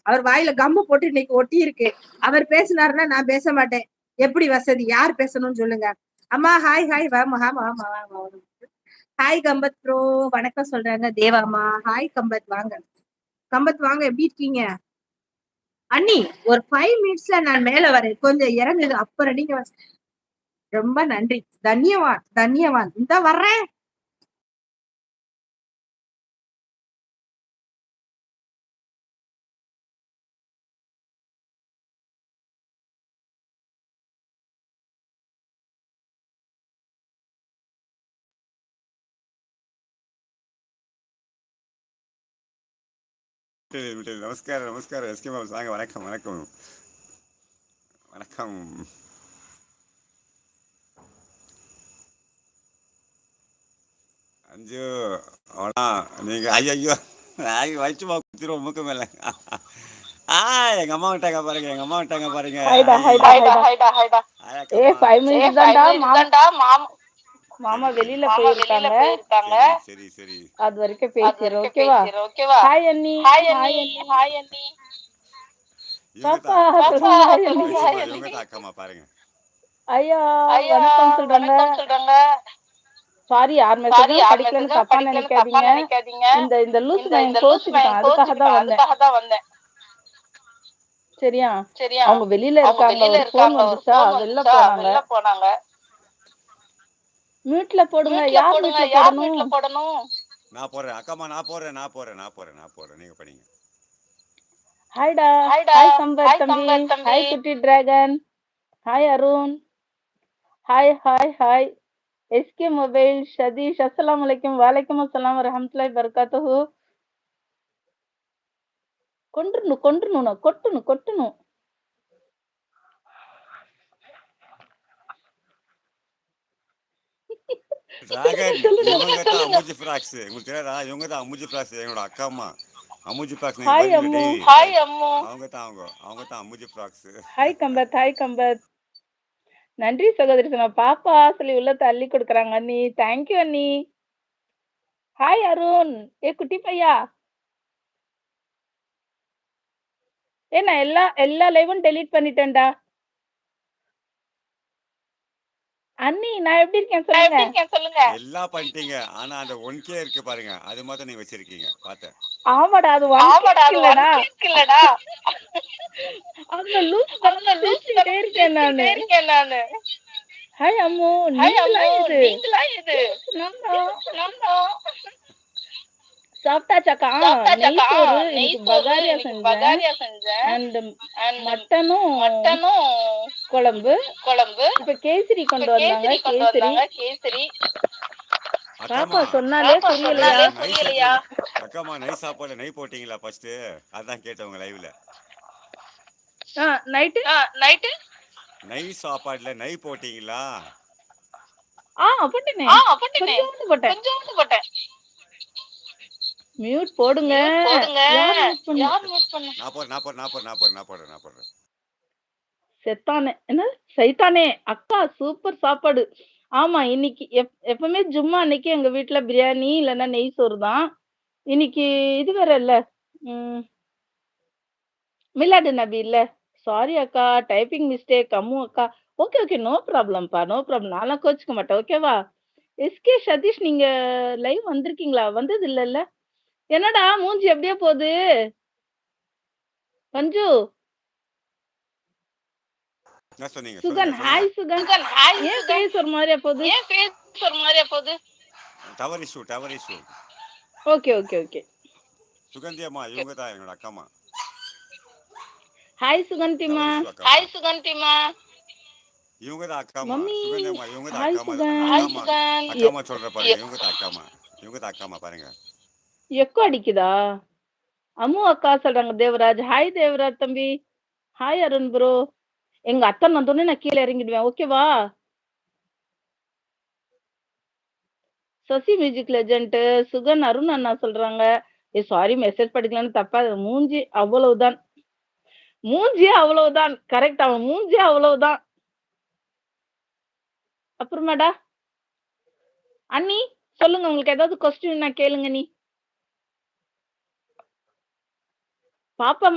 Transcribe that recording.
அவர் வாயில கம்மு போட்டு இன்னைக்கு ஒட்டி இருக்கு. அவர் பேசினாருன்னா நான் பேச மாட்டேன். எப்படி வசதி? யார் பேசணும்னு சொல்லுங்க. அம்மா ஹாய் ஹாய் வாமா ஆமா ஆமா வாமா. ஹாய் கம்பத் ப்ரோ வணக்கம் சொல்றாங்க தேவாமா. ஹாய் கம்பத் வாங்க. கம்பத் வாங்க எப்படி இருக்கீங்க? அண்ணி ஒரு 5 மினிட்ஸ்ல நான் மேல வரேன். கொஞ்சம் இறங்குது. அப்புறம் நீங்க ரொம்ப நன்றி. தன்யவான் தன்யவான். இந்த வர்றேன். நமஸ்காரம் நமஸ்காரம் எஸ்கே பாபு வாங்க. வணக்கம் வணக்கம் வணக்கம். அஞ்சு அவ்வளோ நீங்க ஐயோ வச்சுமா குத்திரும் மூக்கு மேல. எங்க அம்மா விட்டாங்க பாருங்க, எங்க அம்மா விட்டாங்க பாருங்க. ஹைடா ஹைடா ஹைடா. ஏ 5 மினிட்ஸ் தான்டா. மாமா வெளியில போயிருக்காங்க. சரி சரி. அது வரைக்கும் பேசிடுறோம். ஓகேவா? ஹாய் அண்ணி. ஹாய் அண்ணி. பாப்பா சொல்லுங்க ஹாய் அண்ணி. இவங்க தான் அக்காமா பாருங்க. ஐயா வணக்கம் சொல்றாங்க. சாரி யார் மெசேஜும் படிக்கலன்னு தப்பா நினைக்காதீங்க. இந்த லூஸ் பையன் கோச்சுக்கிட்டான். அதுக்காக தான் வந்தேன். சரியா? அவங்க வெளியில இருக்காங்க. ஒரு போன் வந்துச்சா வெளில போனாங்க. மியூட்ல போடுங்க. யார் மியூட்ல போடணும்? நான் போறேன் அக்காமா, நான் போறேன் நீங்க படிங்க. ஹாய்டா. ஹாய் சம்பத் தம்பி. ஹாய் குட்டி dragon. Hi Arun. Hi. SK mobile Sathish. அஸ்ஸலாமு அலைக்கும். வலைக்கும் அஸ்ஸலாம் வரஹ்மத்துல்லாஹி வபரகாத்துஹு. கொட்டணும். இவங்க தான் அமுஜி ஃப்ராக்ஸ். உங்களுக்கு தெரியாதா? இவங்க தான் அமுஜி ஃப்ராக்ஸ், என்னோட அக்காமா. அமுஜி ஃப்ராக்ஸ் நீங்க பாருங்க. ஹாய் அம்மு. அவங்க தான் அமுஜி ஃப்ராக்ஸ். Hi combat. நன்றி சகோதரி சொன்ன பாப்பா சொல்லி உள்ள தள்ளி கொடுக்குறாங்க அண்ணி. தேங்க்யூ அண்ணி. ஹாய் அருண். ஏ குட்டி பையா. நான் எல்லா லைவும் டெலீட் பண்ணிட்டேன்டா. அண்ணி நான் எப்படி இருக்கேன் சொல்லுங்க. எல்லாம் பண்ணிட்டீங்க. ஆனா அந்த 1K இருக்கு பாருங்க, அது மட்டும் நீங்க வச்சிருக்கீங்க. பார்த்தேன். ஆமாடா அது 1K இல்லடா. அந்த லூஸ் பேசிட்டே இருக்கேன் நானு. ஹாய் அம்மு. நீங்களா இது? நானா? சாப்பிட்டாச்சாக்கா? நெய் சோறு இன்னைக்கு பகாரியா செஞ்சேன். அண்ட் மட்டனும் குழம்பு. இப்ப கேசரி கொண்டு வந்தாங்க. கேசரி பாப்பா சொன்னாலே புரியலையா? அக்காமா நெய் சாப்பாடு நெய் போட்டீங்களா ஃபர்ஸ்ட்? அதான் கேட்டவங்க லைவ்ல. நைட்டு நெய் சாப்பாடுல நெய் போட்டீங்களா? போட்டேனே. கொஞ்சோண்டு போட்டேன். மியூட் போடுங்க. யார் மியூட் பண்ண? நான் போடுறேன். செத்தானே. என்ன சைத்தானே. அக்கா சூப்பர் சாப்பாடு. ஆமா இன்னைக்கு எப்பவுமே ஜும்மா அன்னைக்கு எங்க வீட்டுல பிரியாணி இல்லைன்னா நெய் சோறு தான். இன்னைக்கு இது வேற இல்ல. மிலாடு நபி இல்ல. சாரி அக்கா, டைப்பிங் மிஸ்டேக். அம்மு அக்கா. ஓகே நோ ப்ராப்ளம்ப்பா, நோ ப்ராப்ளம். நான்லாம் கோச்சுக்க மாட்டேன். ஓகேவா? எஸ்கே சதீஷ் நீங்க லைவ் வந்திருக்கீங்களா? வந்தது இல்லல்ல. என்னடா மூஞ்சி எப்படியே போகுது? பஞ்சு சுகன். ஹாய் சுகன். ஏன் ஃபேஸ் ஒரு மாதிரியா போகுது? Tower issue. ஓகே. சுகந்தி அம்மா இவங்க தான் என்னோட அக்காமா. ஹாய் சுகந்திமா. இவங்க தான் அக்காமா. மம்மி. சுகந்தி அம்மா இவங்க தான் ஹாய் அக்காமா. சுகன். அக்காமா சொல்ற பாருங்க. இவங்க தான் அக்காமா பாருங்க. எக்கோ அடிக்குதா? அம்மு அக்கா சொல்றாங்க தேவராஜ். ஹாய் தேவராஜ் தம்பி. Hi Arun bro. எங்க அத்தை வந்தோடனே நான் கீழே இறங்கிடுவேன். ஓகேவா? சசி மியூசிக் லெஜண்ட் சுகன் அருண் அண்ணா சொல்றாங்க. சாரி மெசேஜ் படிக்கலான்னு தப்பா. மூஞ்சி அவ்வளவுதான். கரெக்ட். அவன் மூஞ்சி அவ்வளவுதான். அப்புறமாடா அண்ணி சொல்லுங்க. உங்களுக்கு ஏதாவது கொஸ்டின் நான் கேளுங்க. நீ பாப்பா